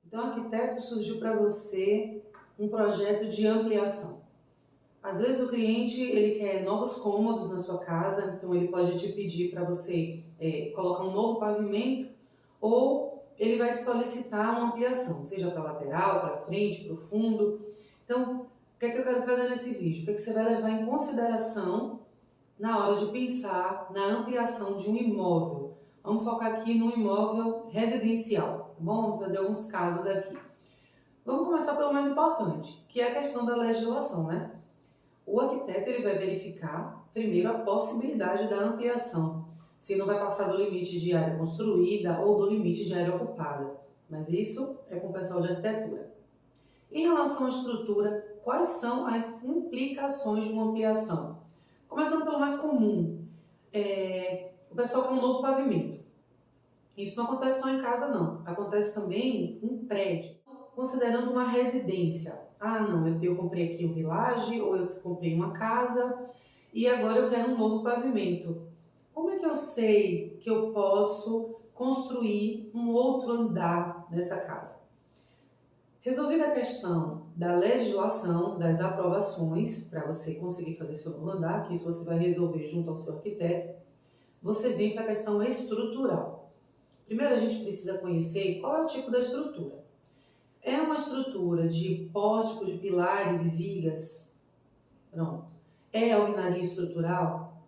Então, arquiteto, surgiu para você um projeto de ampliação. Às vezes o cliente ele quer novos cômodos na sua casa, então ele pode te pedir para você colocar um novo pavimento ou ele vai te solicitar uma ampliação, seja para lateral, para frente, para o fundo. Então, o que é que eu quero trazer nesse vídeo? O que é que você vai levar em consideração na hora de pensar na ampliação de um imóvel? Vamos focar aqui no imóvel residencial, tá bom? Vamos trazer alguns casos aqui. Vamos começar pelo mais importante, que é a questão da legislação, né? O arquiteto ele vai verificar primeiro a possibilidade da ampliação, se não vai passar do limite de área construída ou do limite de área ocupada, mas isso é com o pessoal de arquitetura. Em relação à estrutura, quais são as implicações de uma ampliação? Começando pelo mais comum, o pessoal quer um novo pavimento. Isso não acontece só em casa não, acontece também em prédio. Considerando uma residência, não, eu comprei aqui um vilage ou eu comprei uma casa e agora eu quero um novo pavimento. Como é que eu sei que eu posso construir um outro andar nessa casa? Resolvida a questão da legislação, das aprovações, para você conseguir fazer seu novo andar, que isso você vai resolver junto ao seu arquiteto, você vem para a questão estrutural. Primeiro a gente precisa conhecer qual é o tipo da estrutura. É uma estrutura de pórtico, de pilares e vigas? Pronto. É alvenaria estrutural?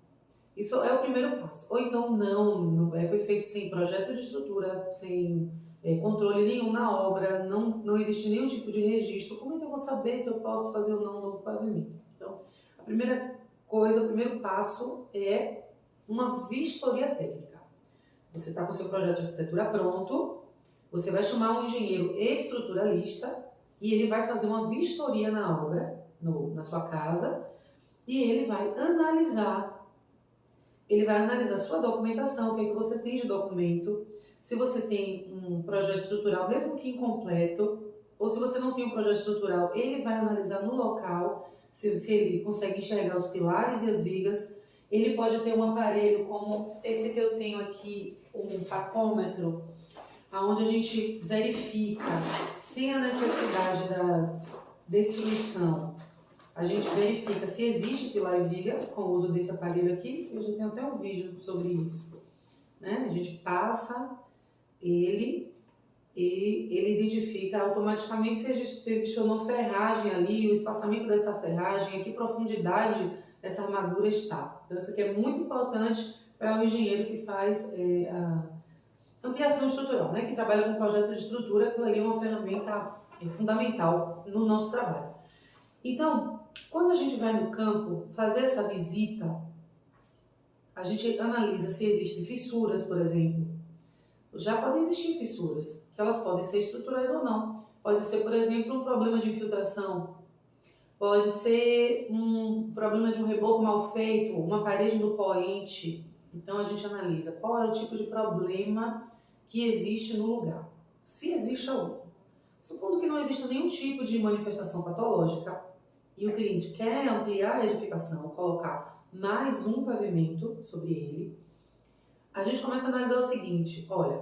Isso é o primeiro passo. Ou então não foi feito sem projeto de estrutura, sem controle nenhum na obra, não existe nenhum tipo de registro. Como é que eu vou saber se eu posso fazer ou não um novo pavimento? Então, a primeira coisa, o primeiro passo é uma vistoria técnica. Você está com o seu projeto de arquitetura pronto, você vai chamar um engenheiro estruturalista e ele vai fazer uma vistoria na obra, na sua casa, e ele vai analisar sua documentação, o que é que você tem de documento, se você tem um projeto estrutural, mesmo que incompleto, ou se você não tem um projeto estrutural, ele vai analisar no local, se ele consegue enxergar os pilares e as vigas. Ele pode ter um aparelho como esse que eu tenho aqui, um pacômetro, onde a gente verifica, sem a necessidade da destruição, a gente verifica se existe pilar e viga com o uso desse aparelho aqui. Eu já tenho até um vídeo sobre isso, né? A gente passa ele e ele identifica automaticamente se existe uma ferragem ali, o espaçamento dessa ferragem, a que profundidade essa armadura está. Então isso aqui é muito importante para o engenheiro que faz a ampliação estrutural, né? Que trabalha com projeto de estrutura, aquilo ali é uma ferramenta fundamental no nosso trabalho. Então, quando a gente vai no campo fazer essa visita, a gente analisa se existem fissuras, por exemplo. Já podem existir fissuras, que elas podem ser estruturais ou não. Pode ser, por exemplo, um problema de infiltração, pode ser um problema de um reboco mal feito, uma parede no poente. Então a gente analisa qual é o tipo de problema que existe no lugar, se existe algum. Supondo que não exista nenhum tipo de manifestação patológica e o cliente quer ampliar a edificação, colocar mais um pavimento sobre ele, a gente começa a analisar o seguinte: olha,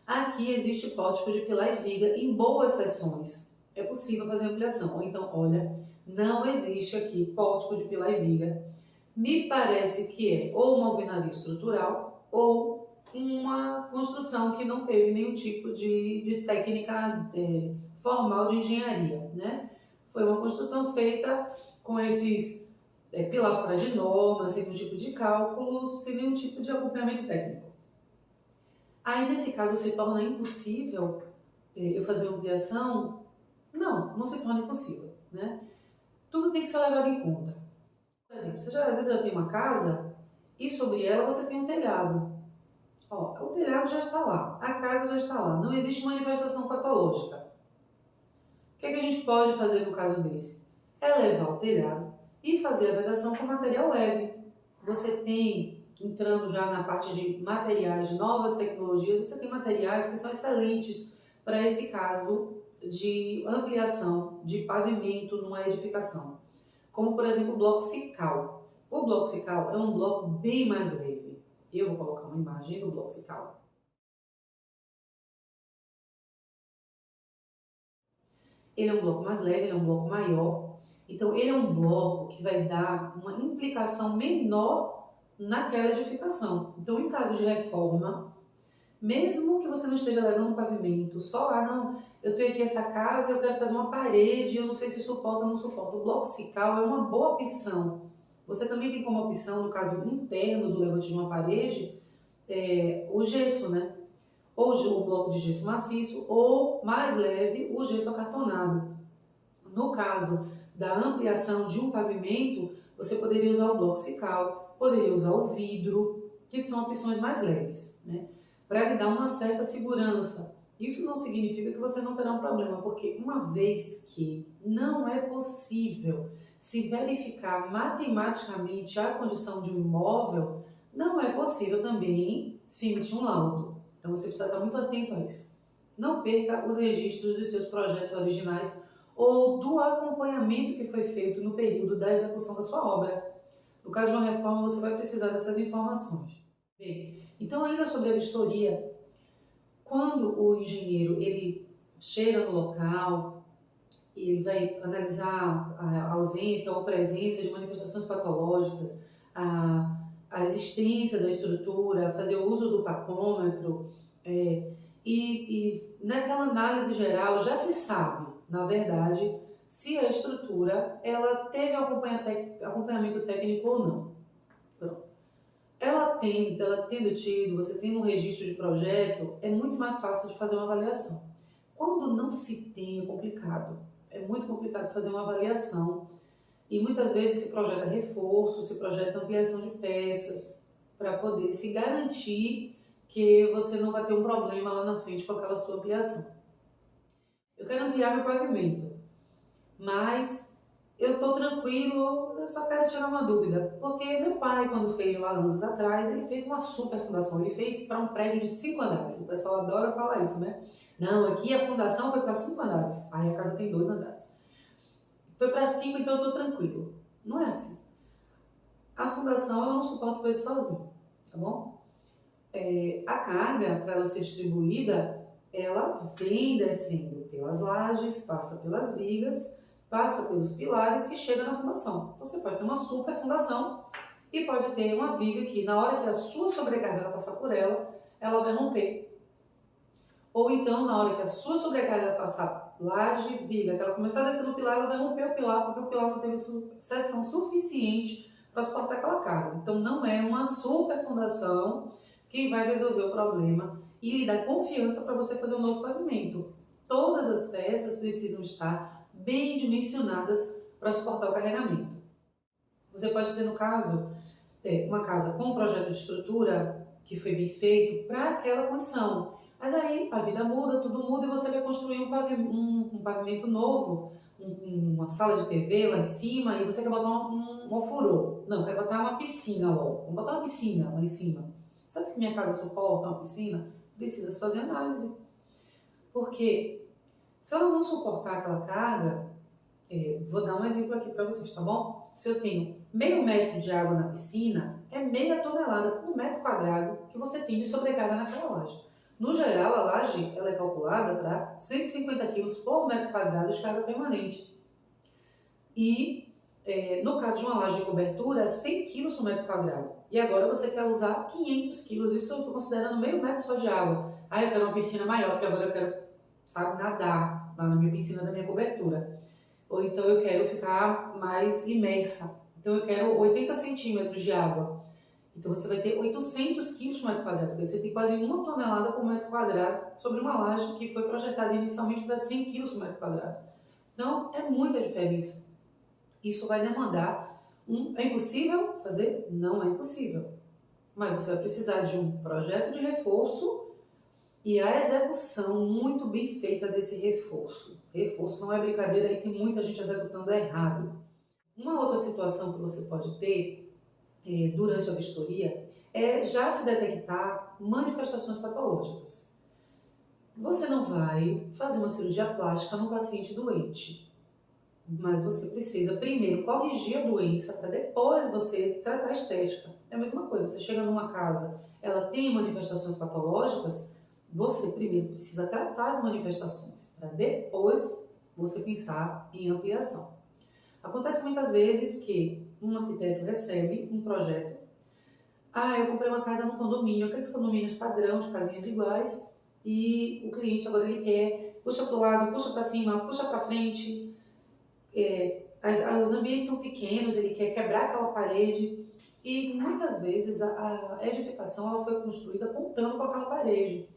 aqui existe pórtico de pilar e viga em boas seções, é possível fazer ampliação. Ou então, olha, não existe aqui pórtico de pilar e viga, me parece que é ou uma alvenaria estrutural ou uma construção que não teve nenhum tipo de técnica formal de engenharia, né? Foi uma construção feita com esses pilar fora de norma, sem nenhum tipo de cálculo, sem nenhum tipo de acompanhamento técnico. Aí, nesse caso, se torna impossível eu fazer uma ampliação? Não se torna impossível, né? Tudo tem que ser levado em conta. Por exemplo, às vezes eu tenho uma casa e sobre ela você tem um telhado. Ó, o telhado já está lá, a casa já está lá, não existe manifestação patológica. O que é que a gente pode fazer no caso desse? É levar o telhado e fazer a vedação com material leve. Você tem, entrando já na parte de materiais, de novas tecnologias, você tem materiais que são excelentes para esse caso de ampliação de pavimento numa edificação. Como, por exemplo, o bloco Cical. O bloco Cical é um bloco bem mais leve. Eu vou colocar uma imagem do bloco Cical. Ele é um bloco mais leve, ele é um bloco maior. Então, ele é um bloco que vai dar uma implicação menor naquela edificação. Então, em caso de reforma, mesmo que você não esteja levando um pavimento, só, não, eu tenho aqui essa casa, eu quero fazer uma parede, eu não sei se suporta ou não suporta. O bloco cical é uma boa opção. Você também tem como opção, no caso interno do levante de uma parede, o gesso, né? Ou o bloco de gesso maciço, ou mais leve, o gesso acartonado. No caso da ampliação de um pavimento, você poderia usar o bloco cical, poderia usar o vidro, que são opções mais leves, né? Para lhe dar uma certa segurança. Isso não significa que você não terá um problema, porque uma vez que não é possível se verificar matematicamente a condição de um imóvel, não é possível também se emitir um laudo. Então você precisa estar muito atento a isso. Não perca os registros dos seus projetos originais ou do acompanhamento que foi feito no período da execução da sua obra. No caso de uma reforma, você vai precisar dessas informações. Bem, então ainda sobre a vistoria, quando o engenheiro ele chega no local, ele vai analisar a ausência ou presença de manifestações patológicas, a existência da estrutura, fazer o uso do pacômetro, e naquela análise geral já se sabe, na verdade, se a estrutura ela teve acompanhamento técnico ou não. Pronto. Ela tendo tido, você tendo um registro de projeto, é muito mais fácil de fazer uma avaliação. Quando não se tem, é complicado. É muito complicado fazer uma avaliação e muitas vezes se projeta reforço, se projeta ampliação de peças para poder se garantir que você não vai ter um problema lá na frente com aquela sua ampliação. Eu quero ampliar meu pavimento, mas eu estou tranquilo, eu só quero tirar uma dúvida, porque meu pai, quando fez lá anos atrás, ele fez uma super fundação, ele fez para um prédio de 5 andares, o pessoal adora falar isso, né? Não, aqui a fundação foi para 5 andares, aí a casa tem 2 andares. Foi para 5, então eu estou tranquilo. Não é assim. A fundação ela não suporta o peso sozinha, tá bom? A carga, para ela ser distribuída, ela vem descendo pelas lajes, passa pelas vigas, passa pelos pilares que chega na fundação. Então você pode ter uma super fundação e pode ter uma viga que na hora que a sua sobrecarga passar por ela, ela vai romper. Ou então na hora que a sua sobrecarga passar laje, viga, que ela começar a descer no pilar, ela vai romper o pilar, porque o pilar não teve seção suficiente para suportar aquela carga. Então não é uma super fundação que vai resolver o problema e lhe dar confiança para você fazer um novo pavimento. Todas as peças precisam estar bem dimensionadas para suportar o carregamento. Você pode ter, no caso, uma casa com um projeto de estrutura que foi bem feito para aquela condição. Mas aí a vida muda, tudo muda e você vai construir um pavimento novo, uma sala de TV lá em cima e você quer botar um ofurô. Não, quer botar uma piscina logo. Vamos botar uma piscina lá em cima. Sabe que minha casa suporta uma piscina? Precisa se fazer análise. Porque se ela não suportar aquela carga, vou dar um exemplo aqui para vocês, tá bom? Se eu tenho meio metro de água na piscina, é meia tonelada por metro quadrado que você tem de sobrecarga naquela laje. No geral, a laje ela é calculada para 150 kg por metro quadrado de carga permanente. E no caso de uma laje de cobertura, 100 kg por metro quadrado. E agora você quer usar 500 kg, isso eu estou considerando meio metro só de água. Aí eu quero uma piscina maior, porque agora eu quero, sabe, nadar lá na minha piscina da minha cobertura. Ou então eu quero ficar mais imersa. Então eu quero 80 centímetros de água. Então você vai ter 800 quilos por metro quadrado. Você tem quase 1 tonelada por metro quadrado sobre uma laje que foi projetada inicialmente para 100 quilos por metro quadrado. Então é muita diferença. Isso vai demandar é impossível fazer? Não é impossível. Mas você vai precisar de um projeto de reforço e a execução muito bem feita desse reforço. Reforço não é brincadeira, aí tem muita gente executando errado. Uma outra situação que você pode ter durante a vistoria é já se detectar manifestações patológicas. Você não vai fazer uma cirurgia plástica num paciente doente, mas você precisa primeiro corrigir a doença para depois você tratar a estética. É a mesma coisa, você chega numa casa, ela tem manifestações patológicas, você primeiro precisa tratar as manifestações, para depois você pensar em ampliação. Acontece muitas vezes que um arquiteto recebe um projeto. Eu comprei uma casa no condomínio, aqueles condomínios padrão de casinhas iguais, e o cliente agora ele quer, puxa para o lado, puxa para cima, puxa para frente. Os ambientes são pequenos, ele quer quebrar aquela parede, e muitas vezes a edificação ela foi construída contando com aquela parede.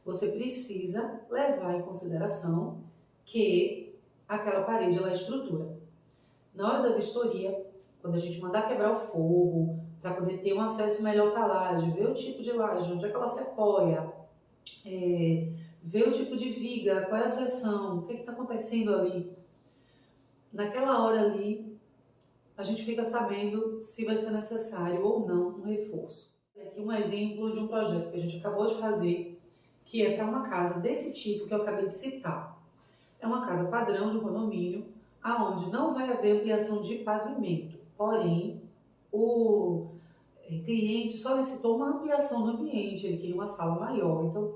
Você precisa levar em consideração que aquela parede ela é estrutura. Na hora da vistoria, quando a gente mandar quebrar o forro, para poder ter um acesso melhor para a laje, ver o tipo de laje, onde é que ela se apoia, ver o tipo de viga, qual é a seção, o que está acontecendo ali. Naquela hora ali, a gente fica sabendo se vai ser necessário ou não um reforço. Aqui um exemplo de um projeto que a gente acabou de fazer, que é para uma casa desse tipo que eu acabei de citar. É uma casa padrão de um condomínio, aonde não vai haver ampliação de pavimento, porém o cliente solicitou uma ampliação do ambiente, ele queria uma sala maior, então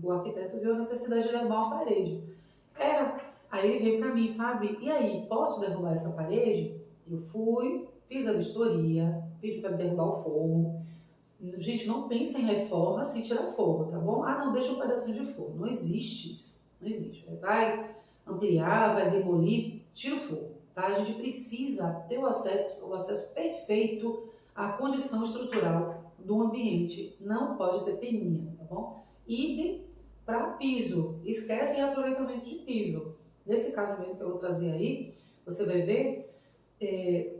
o arquiteto viu a necessidade de derrubar uma parede. Aí ele veio para mim, Fabi, e aí, posso derrubar essa parede? Eu fui, fiz a vistoria, pedi para derrubar o forro. Gente, não pensa em reforma sem tirar forro, tá bom? Não, deixa um pedacinho de forro. Não existe isso, não existe. Vai ampliar, vai demolir, tira o forro, tá? A gente precisa ter o acesso perfeito à condição estrutural do ambiente. Não pode ter peninha, tá bom? Idem para piso, esquecem aproveitamento de piso. Nesse caso mesmo que eu vou trazer aí, você vai ver,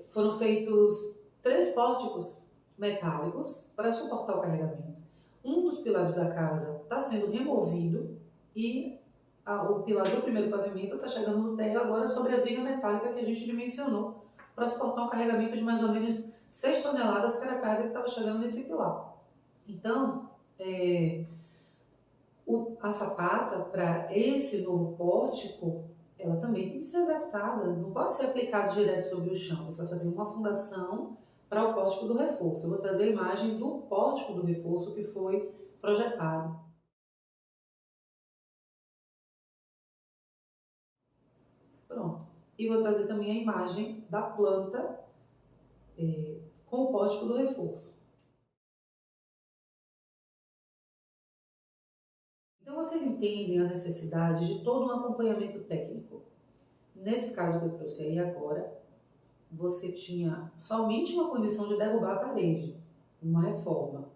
foram feitos 3 pórticos metálicos para suportar o carregamento. Um dos pilares da casa está sendo removido e o pilar do primeiro pavimento está chegando no térreo agora sobre a viga metálica que a gente dimensionou para suportar um carregamento de mais ou menos 6 toneladas, que era a carga que estava chegando nesse pilar. Então, a sapata para esse novo pórtico, ela também tem que ser executada, não pode ser aplicado direto sobre o chão, você vai fazer uma fundação para o pórtico do reforço. Eu vou trazer a imagem do pórtico do reforço que foi projetado. Pronto. E vou trazer também a imagem da planta com o pórtico do reforço. Então vocês entendem a necessidade de todo um acompanhamento técnico. Nesse caso que eu trouxe aí agora, você tinha somente uma condição de derrubar a parede, uma reforma.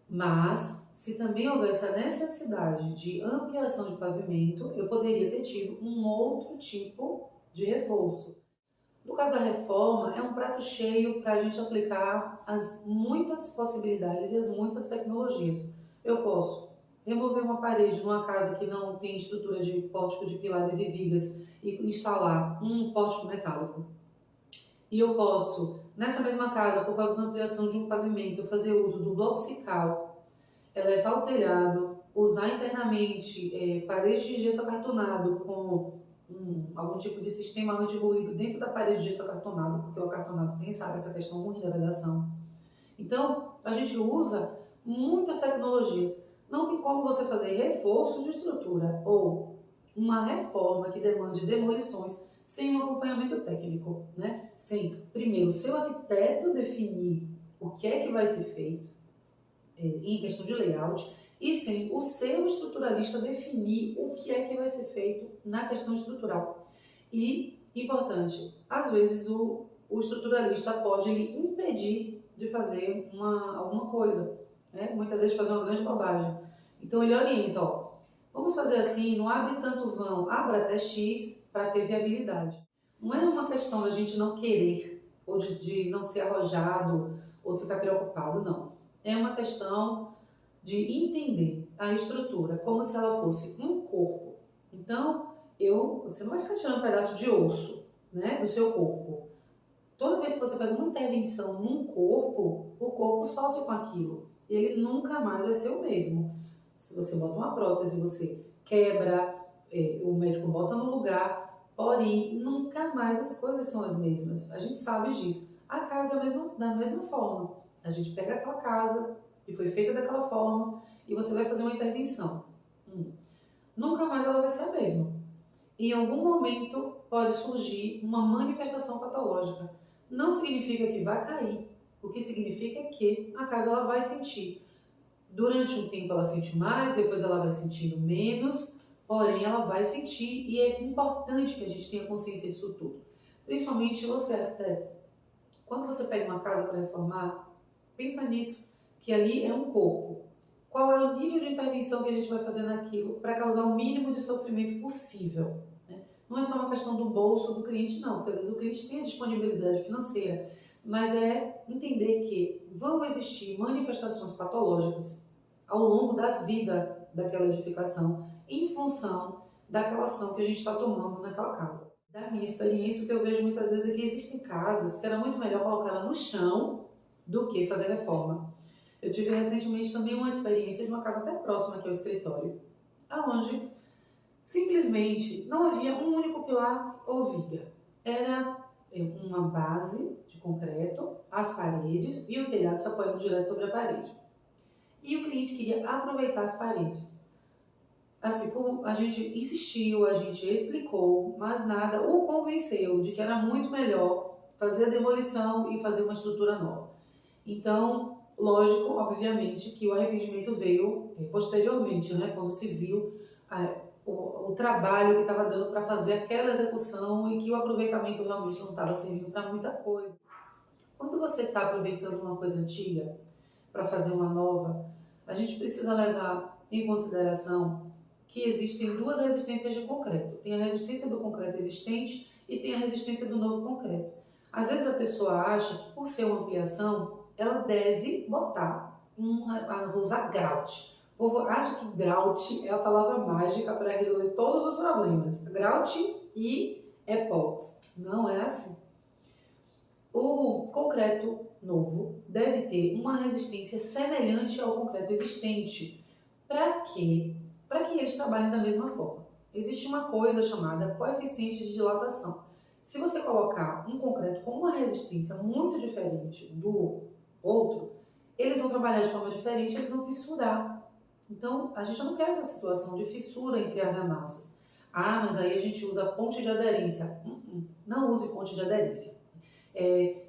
Mas, se também houvesse a necessidade de ampliação de pavimento, eu poderia ter tido um outro tipo de reforço. No caso da reforma, é um prato cheio para a gente aplicar as muitas possibilidades e as muitas tecnologias. Eu posso remover uma parede numa casa que não tem estrutura de pórtico de pilares e vigas e instalar um pórtico metálico. E eu posso, nessa mesma casa, por causa da ampliação de um pavimento, fazer uso do bloco cical, elevar o telhado, usar internamente paredes de gesso acartonado com algum tipo de sistema anti-ruído dentro da parede de gesso acartonado, porque o acartonado tem essa questão ruim da vedação. Então, a gente usa muitas tecnologias. Não tem como você fazer reforço de estrutura ou uma reforma que demande demolições sem um acompanhamento técnico, né? Sem, primeiro, o seu arquiteto definir o que é que vai ser feito em questão de layout e sem o seu estruturalista definir o que é que vai ser feito na questão estrutural. E, importante, às vezes o estruturalista pode lhe impedir de fazer alguma coisa, né? Muitas vezes fazer uma grande bobagem. Então ele orienta, vamos fazer assim, não abre tanto vão, abra até X para ter viabilidade. Não é uma questão da gente não querer, ou de não ser arrojado, ou ficar preocupado, não. É uma questão de entender a estrutura como se ela fosse um corpo. Então, você não vai ficar tirando um pedaço de osso, né, do seu corpo. Toda vez que você faz uma intervenção num corpo, o corpo sofre com aquilo. E ele nunca mais vai ser o mesmo. Se você bota uma prótese, você quebra, o médico bota no lugar, porém, nunca mais as coisas são as mesmas. A gente sabe disso. A casa é da mesma forma. A gente pega aquela casa que foi feita daquela forma e você vai fazer uma intervenção. Nunca mais ela vai ser a mesma. em algum momento pode surgir uma manifestação patológica. Não significa que vai cair, o que significa é que a casa ela vai sentir. Durante um tempo ela sente mais, depois ela vai sentindo menos, porém ela vai sentir e é importante que a gente tenha consciência disso tudo. Principalmente você, arquiteto. Quando você pega uma casa para reformar, pensa nisso, que ali é um corpo. Qual é o nível de intervenção que a gente vai fazer naquilo para causar o mínimo de sofrimento possível? Né? Não é só uma questão do bolso do cliente, não, porque às vezes o cliente tem a disponibilidade financeira, mas é entender que vão existir manifestações patológicas ao longo da vida daquela edificação em função daquela ação que a gente está tomando naquela casa. Da minha experiência, o que eu vejo muitas vezes é que existem casas que era muito melhor colocar ela no chão do que fazer reforma. Eu tive recentemente também uma experiência de uma casa até próxima aqui ao escritório, onde simplesmente não havia um único pilar ou viga. Era uma base de concreto, as paredes e o telhado se apoiando direto sobre a parede. E o cliente queria aproveitar as paredes. Assim como a gente insistiu, a gente explicou, mas nada o convenceu de que era muito melhor fazer a demolição e fazer uma estrutura nova. Então, lógico, obviamente, que o arrependimento veio posteriormente, né, quando se viu o trabalho que estava dando para fazer aquela execução e que o aproveitamento realmente não estava servindo para muita coisa. Quando você está aproveitando uma coisa antiga para fazer uma nova, a gente precisa levar em consideração que existem duas resistências de concreto. Tem a resistência do concreto existente e tem a resistência do novo concreto. Às vezes a pessoa acha que por ser uma ampliação, ela deve botar vou usar grout. O povo acha que grout é a palavra mágica para resolver todos os problemas. Grout e epox. Não é assim. O concreto novo deve ter uma resistência semelhante ao concreto existente. Para quê? Para que eles trabalhem da mesma forma. Existe uma coisa chamada coeficiente de dilatação. Se você colocar um concreto com uma resistência muito diferente do outro, eles vão trabalhar de forma diferente, eles vão fissurar. Então, a gente não quer essa situação de fissura entre argamassas. Ah, mas aí a gente usa ponte de aderência. Não use ponte de aderência.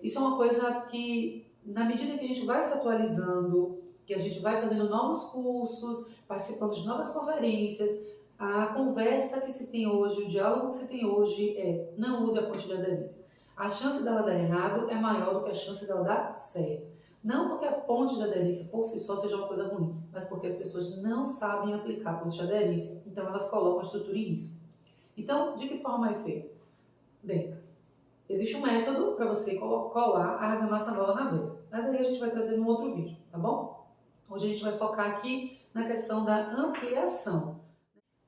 Isso é uma coisa que, na medida que a gente vai se atualizando, que a gente vai fazendo novos cursos, participando de novas conferências, a conversa que se tem hoje, o diálogo que se tem hoje é: não use a ponte de aderência. A chance dela dar errado é maior do que a chance dela dar certo. Não porque a ponte de aderência por si só seja uma coisa ruim, mas porque as pessoas não sabem aplicar a ponte de aderência, então elas colocam a estrutura em risco. Então, de que forma é feito? Bem, existe um método para você colar a argamassa nova na veia, mas aí a gente vai trazer num outro vídeo, tá bom? Hoje a gente vai focar aqui na questão da ampliação.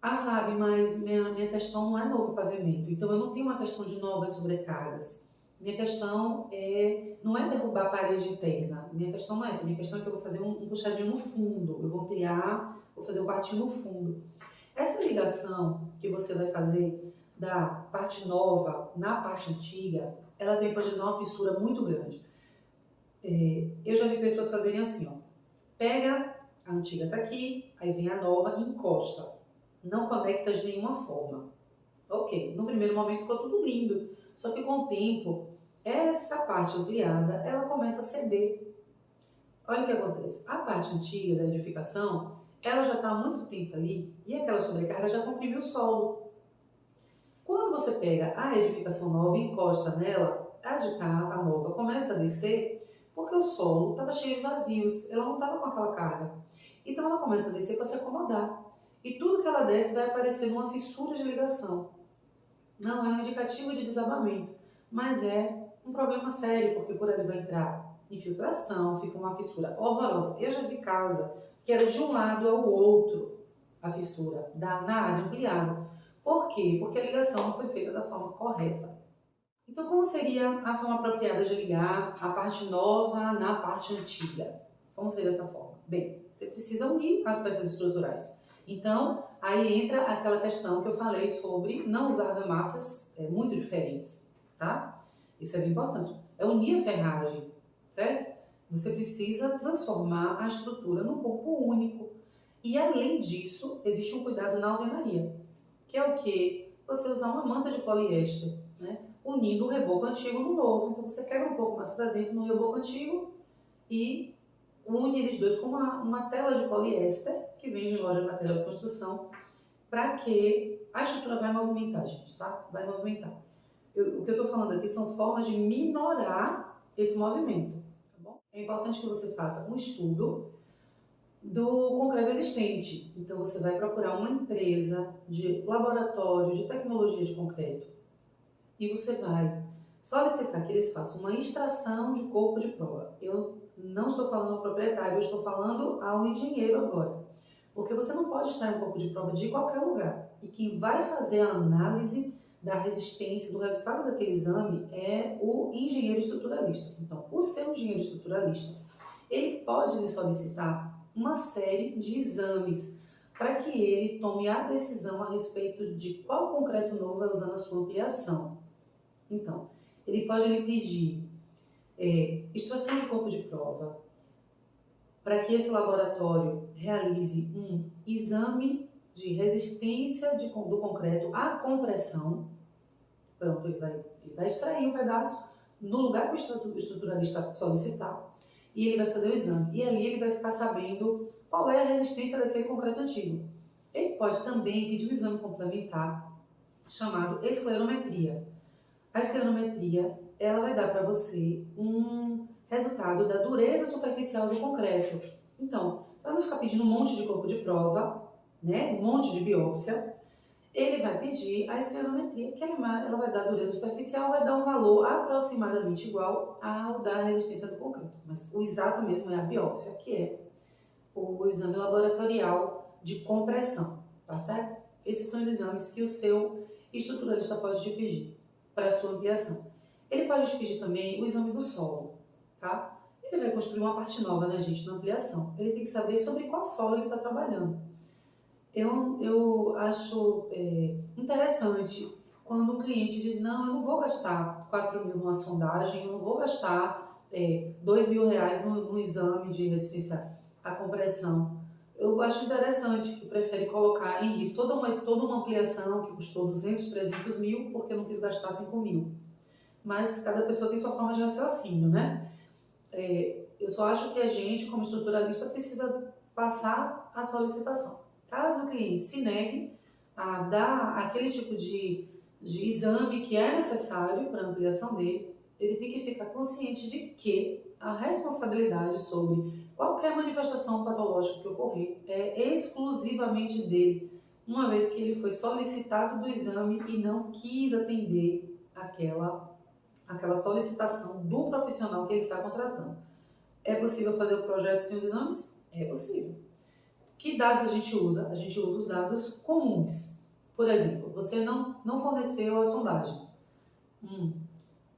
Ah, Fábio, mas minha questão não é novo pavimento, então eu não tenho uma questão de novas sobrecargas. Minha questão não é derrubar a parede interna, minha questão não é essa, minha questão é que eu vou fazer um puxadinho no fundo, eu vou ampliar, vou fazer um quartinho no fundo. Essa ligação que você vai fazer da parte nova na parte antiga, ela pode dar uma fissura muito grande. Eu já vi pessoas fazerem assim, ó. Pega, a antiga tá aqui, aí vem a nova e encosta. Não conecta de nenhuma forma. Ok, no primeiro momento ficou tudo lindo, só que com o tempo, essa parte ampliada, ela começa a ceder. Olha o que acontece. A parte antiga da edificação, ela já está há muito tempo ali e aquela sobrecarga já comprimiu o solo. Quando você pega a edificação nova e encosta nela, a de cá, a nova, começa a descer porque o solo estava cheio de vazios, ela não estava com aquela carga. Então ela começa a descer para se acomodar. E tudo que ela desce vai aparecer numa fissura de ligação. Não é um indicativo de desabamento, mas é um problema sério, porque por ali vai entrar infiltração, fica uma fissura horrorosa. Eu já vi casa que era de um lado ao outro a fissura, na área ampliada. Por quê? Porque a ligação não foi feita da forma correta. Então, como seria a forma apropriada de ligar a parte nova na parte antiga? Como seria essa forma? Bem, você precisa unir as peças estruturais. Então, aí entra aquela questão que eu falei sobre não usar argamassas muito diferentes, tá? Isso é bem importante. É unir a ferragem, certo? Você precisa transformar a estrutura num corpo único. E, além disso, existe um cuidado na alvenaria, que é o quê? você usar uma manta de poliéster, né? Unindo o reboco antigo no novo. Então você quebra um pouco mais para dentro no reboco antigo e une eles dois com uma tela de poliéster que vende em loja de material de construção, para que a estrutura vai movimentar, gente, tá? Vai movimentar. O que eu estou falando aqui são formas de minorar esse movimento, tá bom? É importante que você faça um estudo do concreto existente. Então você vai procurar uma empresa de laboratório de tecnologia de concreto e você vai solicitar que eles façam uma extração de corpo de prova. Eu não estou falando ao proprietário, eu estou falando ao engenheiro agora. Porque você não pode extrair um corpo de prova de qualquer lugar. E quem vai fazer a análise da resistência, do resultado daquele exame, é o engenheiro estruturalista. Então, o seu engenheiro estruturalista, ele pode lhe solicitar uma série de exames para que ele tome a decisão a respeito de qual concreto novo vai usar na sua ampliação. Então, ele pode lhe pedir extração de corpo de prova, para que esse laboratório realize um exame de resistência do concreto à compressão. Pronto, ele vai extrair um pedaço no lugar que o estruturalista solicitar e ele vai fazer o exame. E ali ele vai ficar sabendo qual é a resistência daquele concreto antigo. Ele pode também pedir um exame complementar chamado esclerometria. A esclerometria, ela vai dar para você um resultado da dureza superficial do concreto. Então, para não ficar pedindo um monte de corpo de prova, né, um monte de biópsia, ele vai pedir a esclerometria, que ela vai dar a dureza superficial, vai dar um valor aproximadamente igual ao da resistência do concreto. Mas o exato mesmo é a biópsia, que é o exame laboratorial de compressão, tá certo? Esses são os exames que o seu estruturalista pode te pedir para a sua ampliação. Ele pode te pedir também o exame do solo, tá? Ele vai construir uma parte nova, né, gente, na ampliação. Ele tem que saber sobre qual solo ele está trabalhando. Eu acho interessante quando um cliente diz, não, eu não vou gastar 4 mil numa sondagem, eu não vou gastar 2 mil reais no exame de resistência à compressão. Eu acho interessante que prefere colocar em risco toda uma ampliação que custou 200, 300 mil, porque não quis gastar 5 mil. Mas cada pessoa tem sua forma de raciocínio, né? Eu só acho que a gente, como estruturalista, precisa passar a solicitação. Caso o cliente se negue a dar aquele tipo de exame que é necessário para a ampliação dele, ele tem que ficar consciente de que a responsabilidade sobre qualquer manifestação patológica que ocorrer é exclusivamente dele, uma vez que ele foi solicitado do exame e não quis atender aquela solicitação do profissional que ele está contratando. É possível fazer o projeto sem os exames? É possível. Que dados a gente usa? A gente usa os dados comuns. Por exemplo, você não forneceu a sondagem.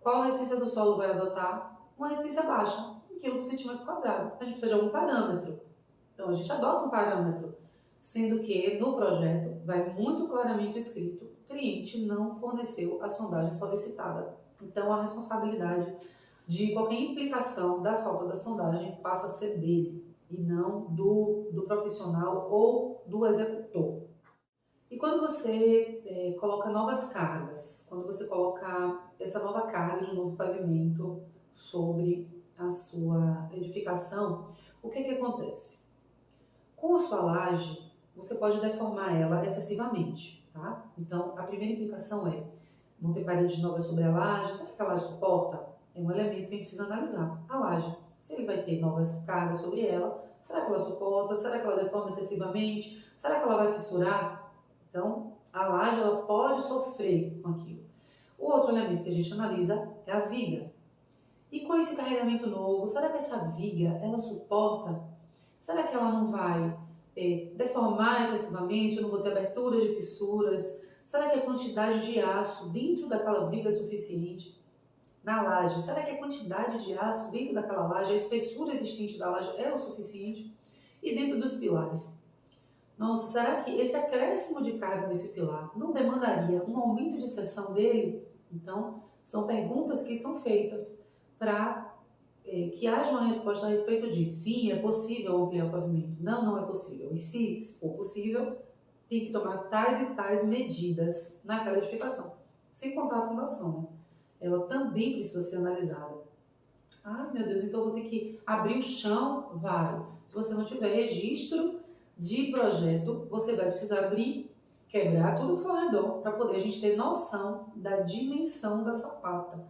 Qual resistência do solo vai adotar? Uma resistência baixa, 1 kg por centímetro quadrado. A gente precisa de algum parâmetro. Então, a gente adota um parâmetro, sendo que no projeto vai muito claramente escrito: o cliente não forneceu a sondagem solicitada. Então, a responsabilidade de qualquer implicação da falta da sondagem passa a ser dele e não do profissional ou do executor. E quando você coloca novas cargas, quando você coloca essa nova carga de um novo pavimento sobre a sua edificação, o que acontece? Com a sua laje, você pode deformar ela excessivamente, tá? Então, a primeira implicação vão ter paredes novas sobre a laje, será que a laje suporta? É um elemento que a gente precisa analisar. A laje, se ele vai ter novas cargas sobre ela, será que ela suporta? Será que ela deforma excessivamente? Será que ela vai fissurar? Então, a laje ela pode sofrer com aquilo. O outro elemento que a gente analisa é a viga. E com esse carregamento novo, será que essa viga ela suporta? Será que ela não vai deformar excessivamente? Eu não vou ter abertura de fissuras? Será que a quantidade de aço dentro daquela viga é suficiente? Na laje, será que a quantidade de aço dentro daquela laje, a espessura existente da laje é o suficiente? E dentro dos pilares? Nossa, será que esse acréscimo de carga nesse pilar não demandaria um aumento de seção dele? Então, são perguntas que são feitas para que haja uma resposta a respeito de sim, é possível ampliar o pavimento. Não, não é possível. E se for possível, tem que tomar tais e tais medidas naquela edificação. Sem contar a fundação, né? Ela também precisa ser analisada. Ah, meu Deus, então eu vou ter que abrir o chão? Vai. Se você não tiver registro de projeto, você vai precisar abrir, quebrar todo o forrador para poder a gente ter noção da dimensão da sapata,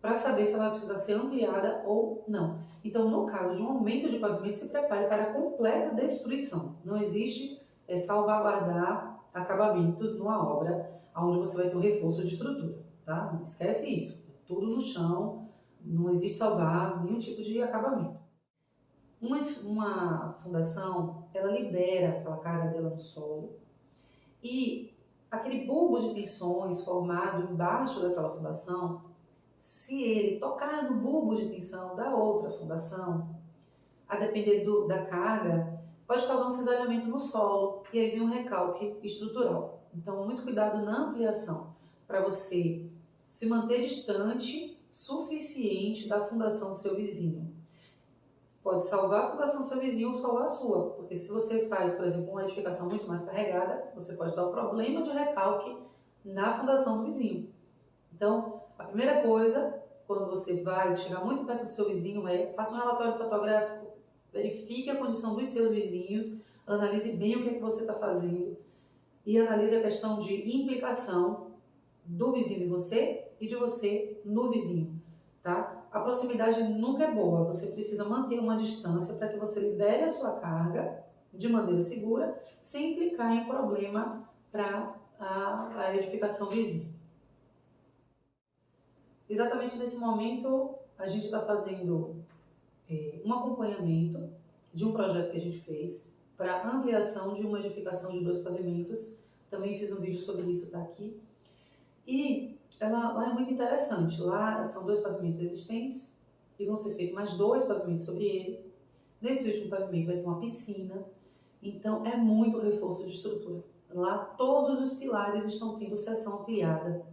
para saber se ela vai precisar ser ampliada ou não. Então, no caso de um aumento de pavimento, se prepare para a completa destruição. Não existe salvaguardar acabamentos numa obra onde você vai ter um reforço de estrutura, tá? Não esquece isso. Tudo no chão, não existe salvar nenhum tipo de acabamento. Uma fundação, ela libera aquela carga dela no solo e aquele bulbo de tensões formado embaixo daquela fundação, se ele tocar no bulbo de tensão da outra fundação, a depender da carga, pode causar um cisalhamento no solo e aí vem um recalque estrutural. Então, muito cuidado na ampliação para você se manter distante suficiente da fundação do seu vizinho. Pode salvar a fundação do seu vizinho ou salvar a sua, porque se você faz, por exemplo, uma edificação muito mais carregada, você pode dar um problema de recalque na fundação do vizinho. Então, a primeira coisa, quando você vai chegar muito perto do seu vizinho, faça um relatório fotográfico, verifique a condição dos seus vizinhos, analise bem o que é que você está fazendo e analise a questão de implicação do vizinho em você e de você no vizinho, tá? A proximidade nunca é boa, você precisa manter uma distância para que você libere a sua carga de maneira segura, sem implicar em problema para a edificação vizinha. Exatamente nesse momento, a gente está fazendo um acompanhamento de um projeto que a gente fez para ampliação de uma edificação de 2 pavimentos. Também fiz um vídeo sobre isso, tá aqui. E lá é muito interessante. Lá são 2 pavimentos existentes e vão ser feitos mais 2 pavimentos sobre ele. Nesse último pavimento vai ter uma piscina. Então é muito reforço de estrutura. Lá todos os pilares estão tendo seção ampliada.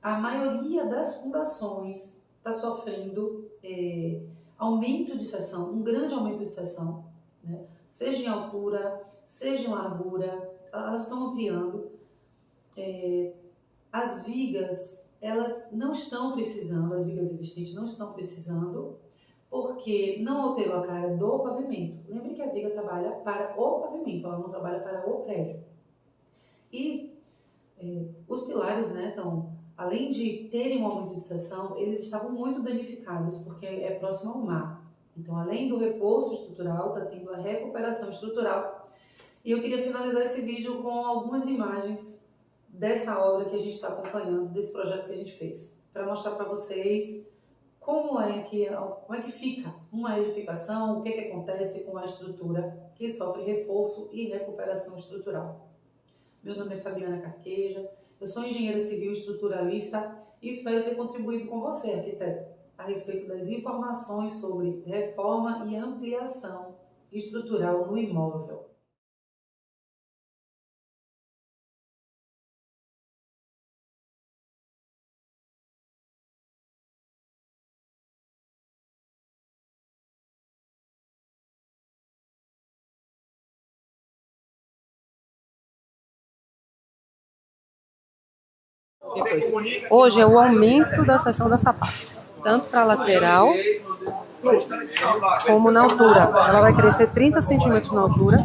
A maioria das fundações está sofrendo aumento de seção, um grande aumento de seção, né? Seja em altura, seja em largura, elas estão ampliando. As vigas, elas não estão precisando, as vigas existentes não estão precisando, porque não alterou a carga do pavimento. Lembre que a viga trabalha para o pavimento, ela não trabalha para o prédio. E os pilares, né, além de terem um aumento de seção, eles estavam muito danificados, porque é próximo ao mar. Então, além do reforço estrutural, está tendo a recuperação estrutural. E eu queria finalizar esse vídeo com algumas imagens dessa obra que a gente está acompanhando, desse projeto que a gente fez, para mostrar para vocês como é que fica uma edificação, o que acontece com a estrutura que sofre reforço e recuperação estrutural. Meu nome é Fabiana Carqueja, eu sou engenheira civil estruturalista e espero ter contribuído com você, arquiteto, a respeito das informações sobre reforma e ampliação estrutural no imóvel. Hoje é o aumento da seção da sapata, tanto para a lateral como na altura. Ela vai crescer 30 centímetros na altura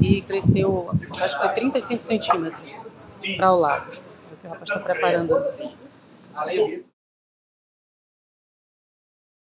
e cresceu, acho que foi 35 centímetros para o lado. O rapaz está preparando.